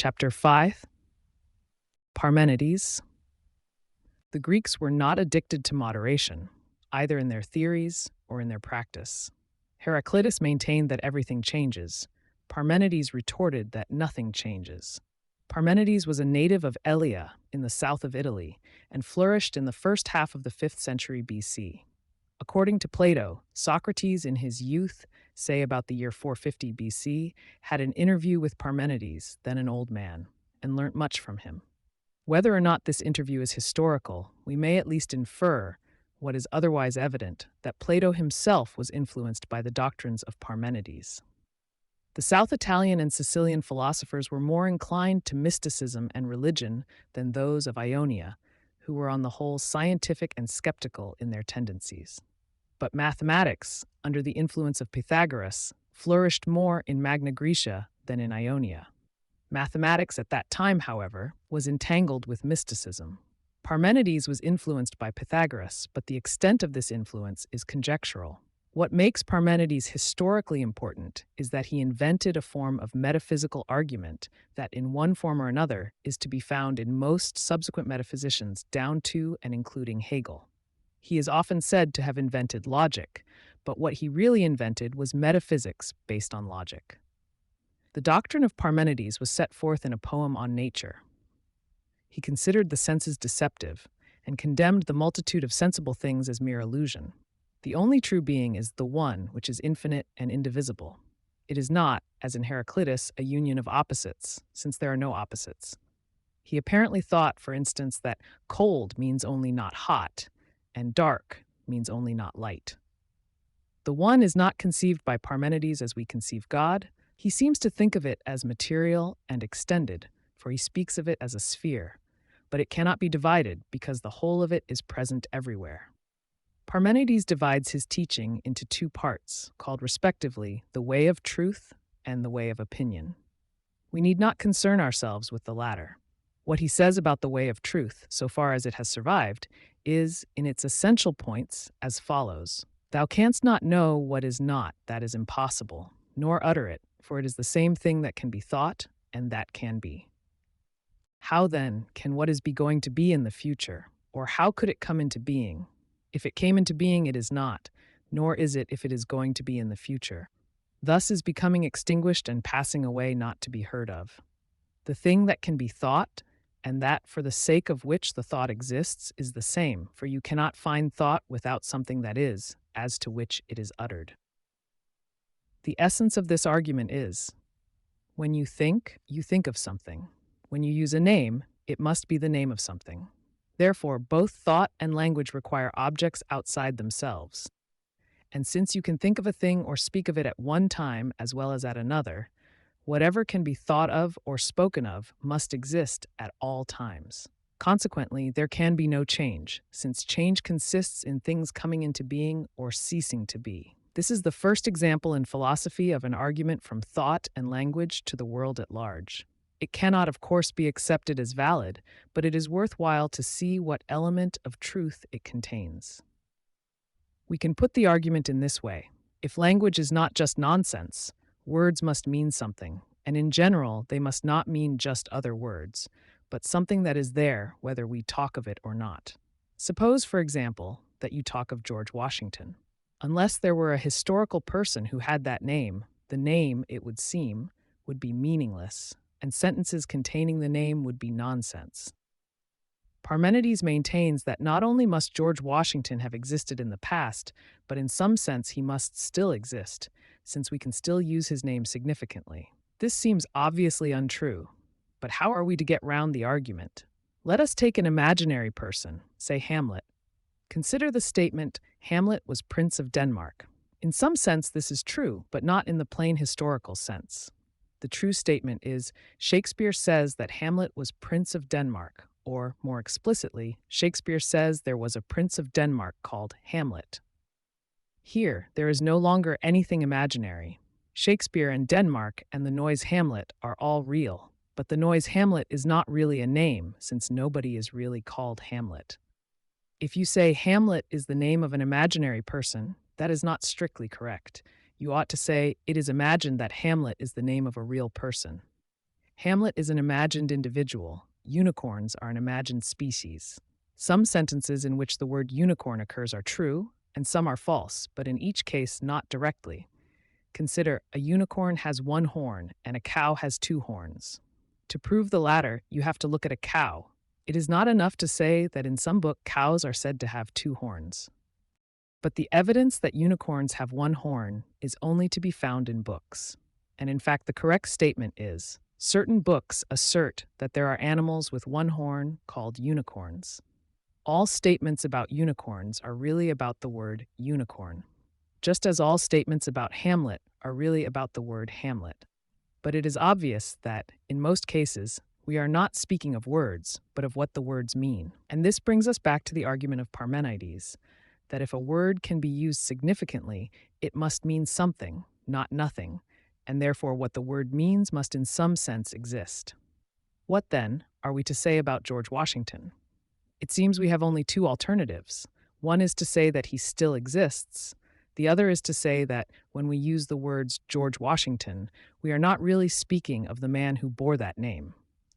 Chapter 5. Parmenides. The Greeks were not addicted to moderation, either in their theories or in their practice. Heraclitus maintained that everything changes. Parmenides retorted that nothing changes. Parmenides was a native of Elea in the south of Italy and flourished in the first half of the 5th century BC. According to Plato, Socrates in his youth, say about the year 450 BC, had an interview with Parmenides, then an old man, and learnt much from him. Whether or not this interview is historical, we may at least infer what is otherwise evident, that Plato himself was influenced by the doctrines of Parmenides. The South Italian and Sicilian philosophers were more inclined to mysticism and religion than those of Ionia, who were on the whole scientific and skeptical in their tendencies. But mathematics, under the influence of Pythagoras, flourished more in Magna Graecia than in Ionia. Mathematics at that time, however, was entangled with mysticism. Parmenides was influenced by Pythagoras, but the extent of this influence is conjectural. What makes Parmenides historically important is that he invented a form of metaphysical argument that, in one form or another, is to be found in most subsequent metaphysicians down to and including Hegel. He is often said to have invented logic, but what he really invented was metaphysics based on logic. The doctrine of Parmenides was set forth in a poem on nature. He considered the senses deceptive and condemned the multitude of sensible things as mere illusion. The only true being is the one, which is infinite and indivisible. It is not, as in Heraclitus, a union of opposites, since there are no opposites. He apparently thought, for instance, that cold means only not hot, and dark means only not light. The one is not conceived by Parmenides as we conceive God. He seems to think of it as material and extended, for he speaks of it as a sphere, but it cannot be divided because the whole of it is present everywhere. Parmenides divides his teaching into two parts, called respectively the way of truth and the way of opinion. We need not concern ourselves with the latter. What he says about the way of truth, so far as it has survived, is, in its essential points, as follows. Thou canst not know what is not, that is impossible, nor utter it, for it is the same thing that can be thought and that can be. How, then, can what is going to be in the future, or how could it come into being? If it came into being, it is not, nor is it if it is going to be in the future. Thus is becoming extinguished and passing away not to be heard of. The thing that can be thought, and that for the sake of which the thought exists, is the same, for you cannot find thought without something that is, as to which it is uttered. The essence of this argument is, when you think of something. When you use a name, it must be the name of something. Therefore, both thought and language require objects outside themselves. And since you can think of a thing or speak of it at one time as well as at another, whatever can be thought of or spoken of must exist at all times. Consequently, there can be no change, since change consists in things coming into being or ceasing to be. This is the first example in philosophy of an argument from thought and language to the world at large. It cannot, of course, be accepted as valid, but it is worthwhile to see what element of truth it contains. We can put the argument in this way. If language is not just nonsense, words must mean something, and in general, they must not mean just other words, but something that is there whether we talk of it or not. Suppose, for example, that you talk of George Washington. Unless there were a historical person who had that name, the name, it would seem, would be meaningless, and sentences containing the name would be nonsense. Parmenides maintains that not only must George Washington have existed in the past, but in some sense he must still exist, since we can still use his name significantly. This seems obviously untrue, but how are we to get round the argument? Let us take an imaginary person, say Hamlet. Consider the statement, Hamlet was Prince of Denmark. In some sense this is true, but not in the plain historical sense. The true statement is, Shakespeare says that Hamlet was Prince of Denmark, or, more explicitly, Shakespeare says there was a Prince of Denmark called Hamlet. Here, there is no longer anything imaginary. Shakespeare and Denmark and the noise Hamlet are all real, but the noise Hamlet is not really a name, since nobody is really called Hamlet. If you say Hamlet is the name of an imaginary person, that is not strictly correct. You ought to say, it is imagined that Hamlet is the name of a real person. Hamlet is an imagined individual. Unicorns are an imagined species. Some sentences in which the word unicorn occurs are true, and some are false, but in each case not directly. Consider, a unicorn has one horn and a cow has two horns. To prove the latter, you have to look at a cow. It is not enough to say that in some book cows are said to have two horns. But the evidence that unicorns have one horn is only to be found in books. And in fact, the correct statement is, certain books assert that there are animals with one horn called unicorns. All statements about unicorns are really about the word unicorn, just as all statements about Hamlet are really about the word Hamlet. But it is obvious that, in most cases, we are not speaking of words, but of what the words mean. And this brings us back to the argument of Parmenides, that if a word can be used significantly, it must mean something, not nothing, and therefore what the word means must in some sense exist. What, then, are we to say about George Washington? It seems we have only two alternatives. One is to say that he still exists. The other is to say that when we use the words George Washington, we are not really speaking of the man who bore that name.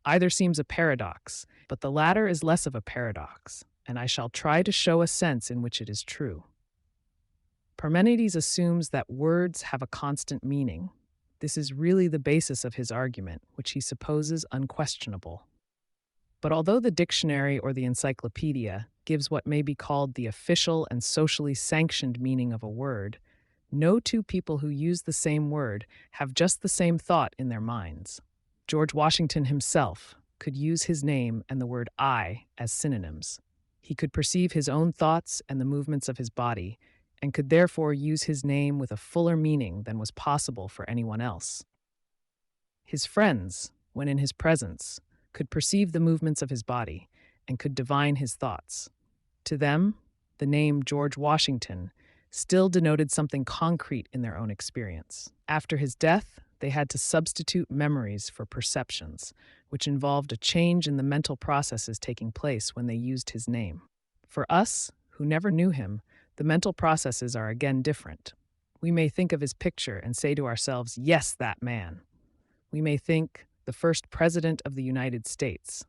Either seems a paradox, but the latter is less of a paradox, and I shall try to show a sense in which it is true. Parmenides assumes that words have a constant meaning. This is really the basis of his argument, which he supposes unquestionable. But although the dictionary or the encyclopedia gives what may be called the official and socially sanctioned meaning of a word, no two people who use the same word have just the same thought in their minds. George Washington himself could use his name and the word I as synonyms. He could perceive his own thoughts and the movements of his body, and could therefore use his name with a fuller meaning than was possible for anyone else. His friends, when in his presence, could perceive the movements of his body and could divine his thoughts. To them, the name George Washington still denoted something concrete in their own experience. After his death, they had to substitute memories for perceptions, which involved a change in the mental processes taking place when they used his name. For us, who never knew him, the mental processes are again different. We may think of his picture and say to ourselves, yes, that man. We may think, the first president of the United States.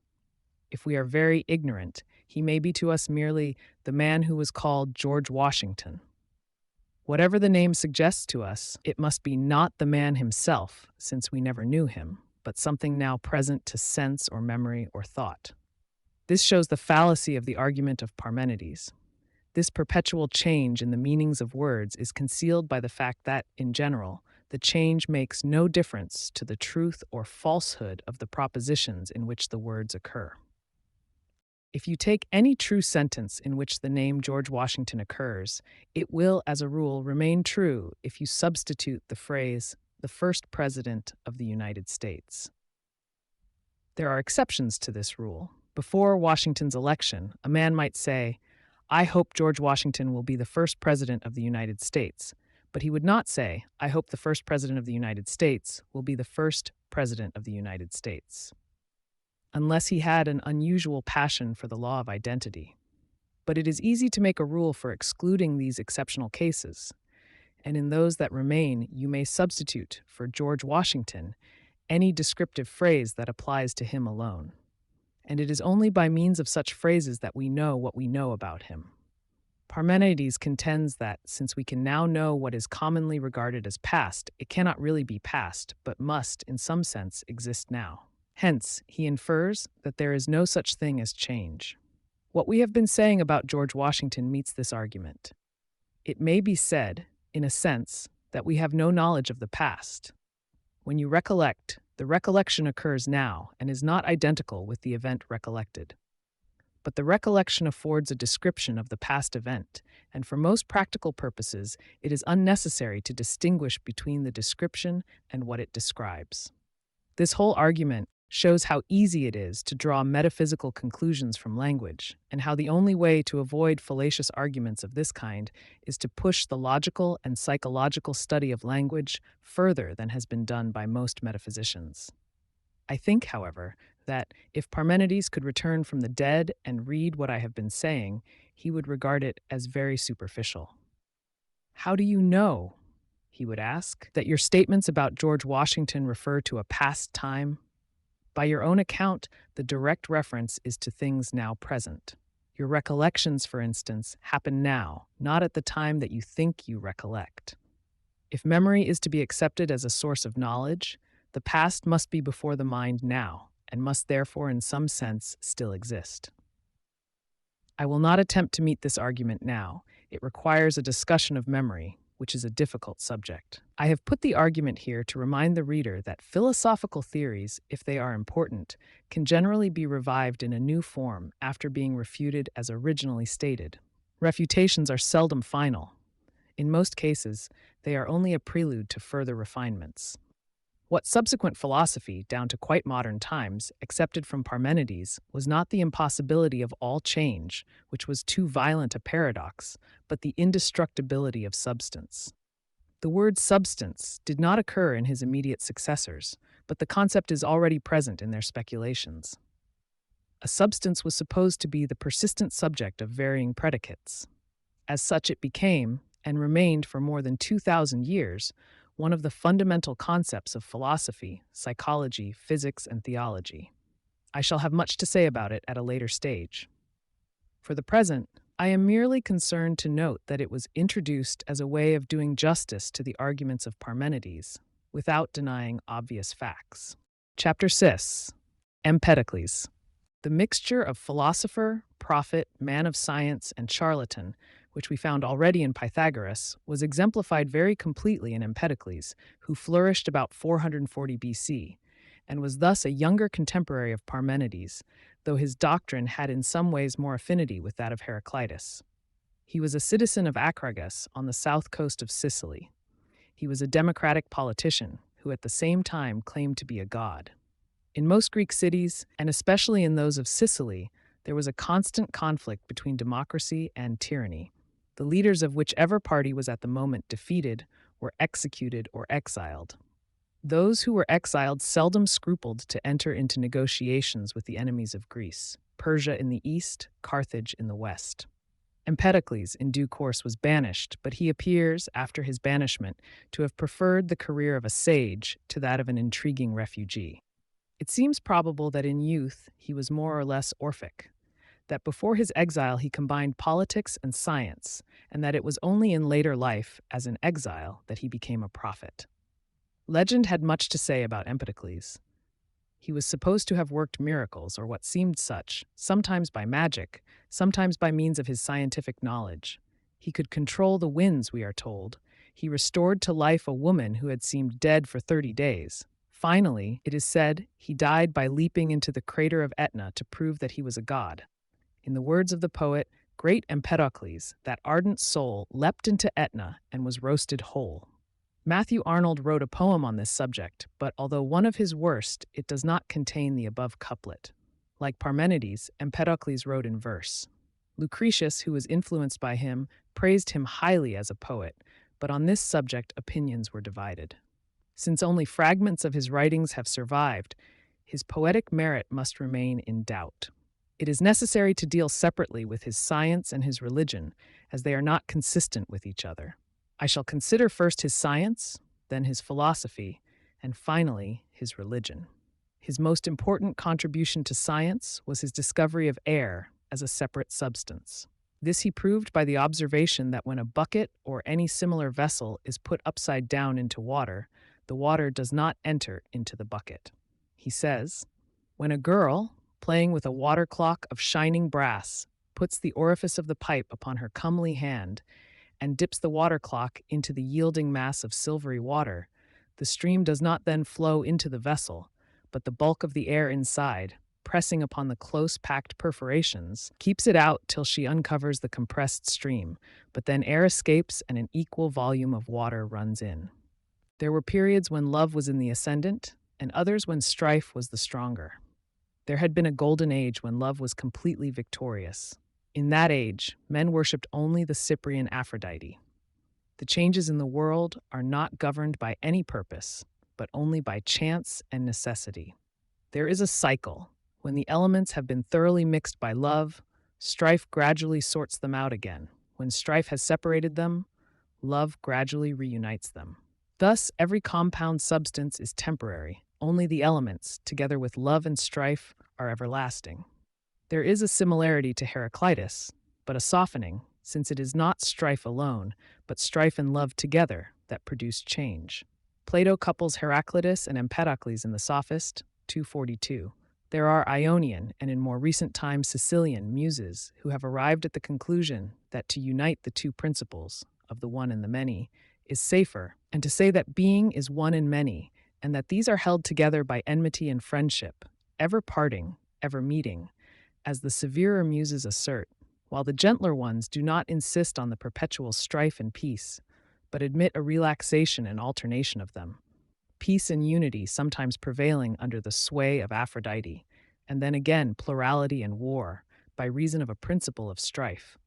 If we are very ignorant, he may be to us merely the man who was called George Washington. Whatever the name suggests to us, it must be not the man himself, since we never knew him, but something now present to sense or memory or thought. This shows the fallacy of the argument of Parmenides. This perpetual change in the meanings of words is concealed by the fact that, in general, the change makes no difference to the truth or falsehood of the propositions in which the words occur. If you take any true sentence in which the name George Washington occurs, it will, as a rule, remain true if you substitute the phrase, the first president of the United States. There are exceptions to this rule. Before Washington's election, a man might say, I hope George Washington will be the first president of the United States. But he would not say, I hope the first president of the United States will be the first president of the United States, unless he had an unusual passion for the law of identity. But it is easy to make a rule for excluding these exceptional cases, and in those that remain, you may substitute for George Washington any descriptive phrase that applies to him alone. And it is only by means of such phrases that we know what we know about him. Parmenides contends that, since we can now know what is commonly regarded as past, it cannot really be past, but must, in some sense, exist now. Hence, he infers that there is no such thing as change. What we have been saying about George Washington meets this argument. It may be said, in a sense, that we have no knowledge of the past. When you recollect, the recollection occurs now and is not identical with the event recollected. But the recollection affords a description of the past event, and for most practical purposes, it is unnecessary to distinguish between the description and what it describes. This whole argument shows how easy it is to draw metaphysical conclusions from language, and how the only way to avoid fallacious arguments of this kind is to push the logical and psychological study of language further than has been done by most metaphysicians. I think, however, that if Parmenides could return from the dead and read what I have been saying, he would regard it as very superficial. How do you know, he would ask, that your statements about George Washington refer to a past time? By your own account, the direct reference is to things now present. Your recollections, for instance, happen now, not at the time that you think you recollect. If memory is to be accepted as a source of knowledge, the past must be before the mind now, and must therefore in some sense still exist. I will not attempt to meet this argument now. It requires a discussion of memory, which is a difficult subject. I have put the argument here to remind the reader that philosophical theories, if they are important, can generally be revived in a new form after being refuted as originally stated. Refutations are seldom final. In most cases, they are only a prelude to further refinements. What subsequent philosophy, down to quite modern times, accepted from Parmenides was not the impossibility of all change, which was too violent a paradox, but the indestructibility of substance. The word substance did not occur in his immediate successors, but the concept is already present in their speculations. A substance was supposed to be the persistent subject of varying predicates. As such, it became, and remained for more than 2,000 years, one of the fundamental concepts of philosophy, psychology, physics, and theology. I shall have much to say about it at a later stage. For the present, I am merely concerned to note that it was introduced as a way of doing justice to the arguments of Parmenides, without denying obvious facts. Chapter 6. Empedocles. The mixture of philosopher, prophet, man of science, and charlatan, which we found already in Pythagoras, was exemplified very completely in Empedocles, who flourished about 440 BC, and was thus a younger contemporary of Parmenides, though his doctrine had in some ways more affinity with that of Heraclitus. He was a citizen of Acragas on the south coast of Sicily. He was a democratic politician who at the same time claimed to be a god. In most Greek cities, and especially in those of Sicily, there was a constant conflict between democracy and tyranny, the leaders of whichever party was at the moment defeated were executed or exiled. Those who were exiled seldom scrupled to enter into negotiations with the enemies of Greece, Persia in the east, Carthage in the west. Empedocles, in due course, was banished, but he appears, after his banishment, to have preferred the career of a sage to that of an intriguing refugee. It seems probable that in youth he was more or less Orphic, that before his exile he combined politics and science, and that it was only in later life, as an exile, that he became a prophet. Legend had much to say about Empedocles. He was supposed to have worked miracles, or what seemed such, sometimes by magic, sometimes by means of his scientific knowledge. He could control the winds, we are told. He restored to life a woman who had seemed dead for 30 days. Finally, it is said, he died by leaping into the crater of Etna to prove that he was a god. In the words of the poet, great Empedocles, that ardent soul, leapt into Etna and was roasted whole. Matthew Arnold wrote a poem on this subject, but although one of his worst, it does not contain the above couplet. Like Parmenides, Empedocles wrote in verse. Lucretius, who was influenced by him, praised him highly as a poet, but on this subject opinions were divided. Since only fragments of his writings have survived, his poetic merit must remain in doubt. It is necessary to deal separately with his science and his religion, as they are not consistent with each other. I shall consider first his science, then his philosophy, and finally his religion. His most important contribution to science was his discovery of air as a separate substance. This he proved by the observation that when a bucket or any similar vessel is put upside down into water, the water does not enter into the bucket. He says, when a girl, playing with a water clock of shining brass, puts the orifice of the pipe upon her comely hand and dips the water clock into the yielding mass of silvery water, the stream does not then flow into the vessel, but the bulk of the air inside, pressing upon the close-packed perforations, keeps it out till she uncovers the compressed stream, but then air escapes and an equal volume of water runs in. There were periods when love was in the ascendant, and others when strife was the stronger. There had been a golden age when love was completely victorious. In that age, men worshipped only the Cyprian Aphrodite. The changes in the world are not governed by any purpose, but only by chance and necessity. There is a cycle. When the elements have been thoroughly mixed by love, strife gradually sorts them out again. When strife has separated them, love gradually reunites them. Thus, every compound substance is temporary, only the elements, together with love and strife, are everlasting. There is a similarity to Heraclitus, but a softening, since it is not strife alone, but strife and love together that produce change. Plato couples Heraclitus and Empedocles in the Sophist, 242. There are Ionian and in more recent times Sicilian muses who have arrived at the conclusion that to unite the two principles, of the one and the many, is safer, and to say that being is one and many, and that these are held together by enmity and friendship, ever parting, ever meeting, as the severer muses assert, while the gentler ones do not insist on the perpetual strife and peace, but admit a relaxation and alternation of them. Peace and unity sometimes prevailing under the sway of Aphrodite, and then again plurality and war, by reason of a principle of strife.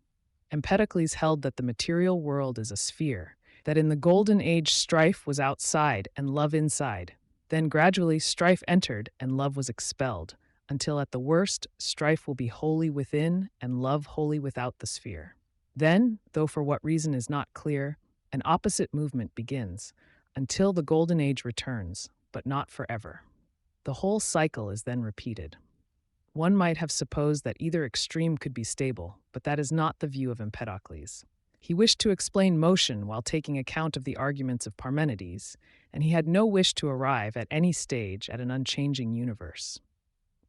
Empedocles held that the material world is a sphere, that in the golden age strife was outside and love inside. Then gradually strife entered and love was expelled, until at the worst strife will be wholly within and love wholly without the sphere. Then, though for what reason is not clear, an opposite movement begins, until the golden age returns, but not forever. The whole cycle is then repeated. One might have supposed that either extreme could be stable, but that is not the view of Empedocles. He wished to explain motion while taking account of the arguments of Parmenides, and he had no wish to arrive at any stage at an unchanging universe.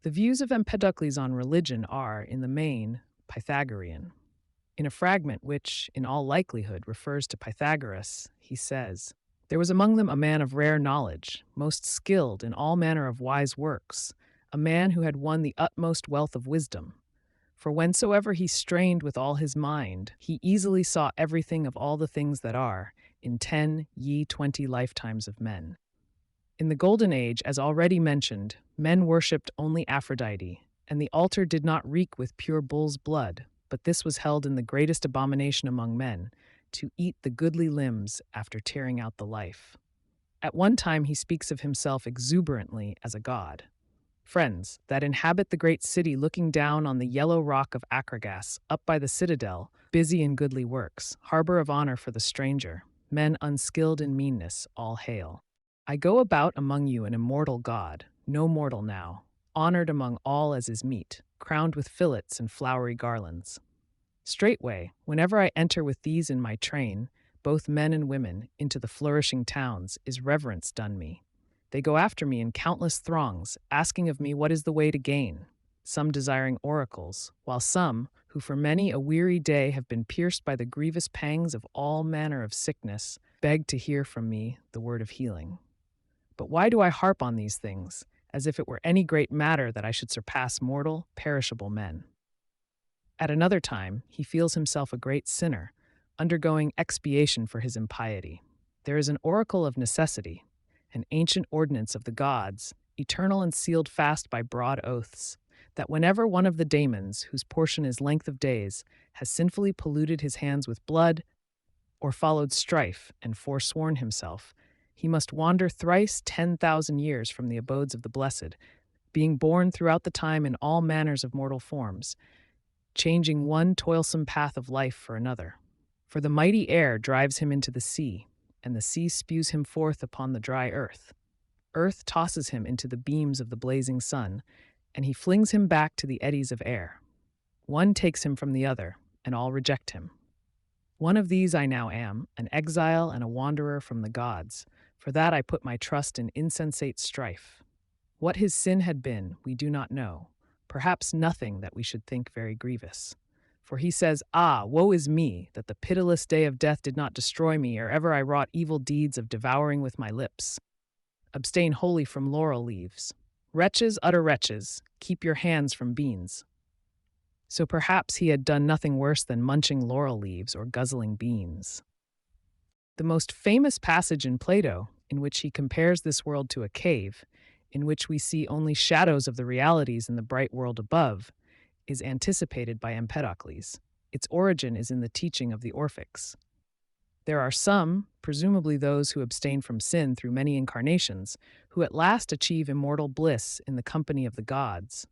The views of Empedocles on religion are, in the main, Pythagorean. In a fragment which, in all likelihood, refers to Pythagoras, he says, "There was among them a man of rare knowledge, most skilled in all manner of wise works, a man who had won the utmost wealth of wisdom. For whensoever he strained with all his mind, he easily saw everything of all the things that are, in 20 lifetimes of men." In the Golden Age, as already mentioned, men worshipped only Aphrodite, and the altar did not reek with pure bull's blood, but this was held in the greatest abomination among men, to eat the goodly limbs after tearing out the life. At one time he speaks of himself exuberantly as a god. Friends, that inhabit the great city looking down on the yellow rock of Acragas, up by the citadel, busy in goodly works, harbor of honor for the stranger, men unskilled in meanness, all hail. I go about among you an immortal god, no mortal now, honored among all as is meet, crowned with fillets and flowery garlands. Straightway, whenever I enter with these in my train, both men and women, into the flourishing towns, is reverence done me. They go after me in countless throngs, asking of me what is the way to gain, some desiring oracles, while some, who for many a weary day have been pierced by the grievous pangs of all manner of sickness, beg to hear from me the word of healing. But why do I harp on these things, as if it were any great matter that I should surpass mortal, perishable men? At another time, he feels himself a great sinner, undergoing expiation for his impiety. There is an oracle of necessity, an ancient ordinance of the gods, eternal and sealed fast by broad oaths, that whenever one of the daemons, whose portion is length of days, has sinfully polluted his hands with blood, or followed strife and forsworn himself, he must wander thrice 10,000 years from the abodes of the blessed, being born throughout the time in all manners of mortal forms, changing one toilsome path of life for another. For the mighty air drives him into the sea, and the sea spews him forth upon the dry earth. Earth tosses him into the beams of the blazing sun, and he flings him back to the eddies of air. One takes him from the other, and all reject him. One of these I now am, an exile and a wanderer from the gods. For that I put my trust in insensate strife. What his sin had been, we do not know, perhaps nothing that we should think very grievous. For he says, "Ah, woe is me, that the pitiless day of death did not destroy me ere ever I wrought evil deeds of devouring with my lips. Abstain wholly from laurel leaves. Wretches, utter wretches, keep your hands from beans." So perhaps he had done nothing worse than munching laurel leaves or guzzling beans. The most famous passage in Plato, in which he compares this world to a cave, in which we see only shadows of the realities in the bright world above, is anticipated by Empedocles. Its origin is in the teaching of the Orphics. There are some, presumably those who abstain from sin through many incarnations, who at last achieve immortal bliss in the company of the gods.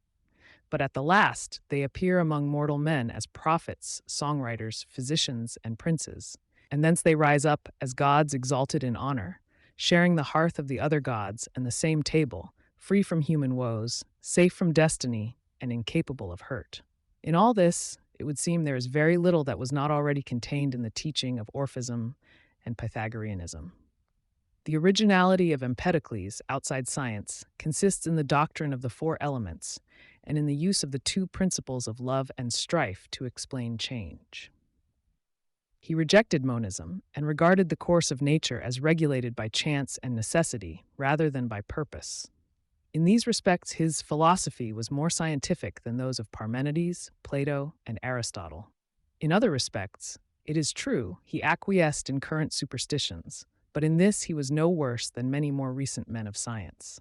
But at the last, they appear among mortal men as prophets, songwriters, physicians, and princes, and thence they rise up as gods exalted in honor, sharing the hearth of the other gods and the same table, free from human woes, safe from destiny, and incapable of hurt. In all this, it would seem there is very little that was not already contained in the teaching of Orphism and Pythagoreanism. The originality of Empedocles outside science consists in the doctrine of the four elements and in the use of the two principles of love and strife to explain change. He rejected monism and regarded the course of nature as regulated by chance and necessity rather than by purpose. In these respects, his philosophy was more scientific than those of Parmenides, Plato, and Aristotle. In other respects, it is true, he acquiesced in current superstitions, but in this he was no worse than many more recent men of science.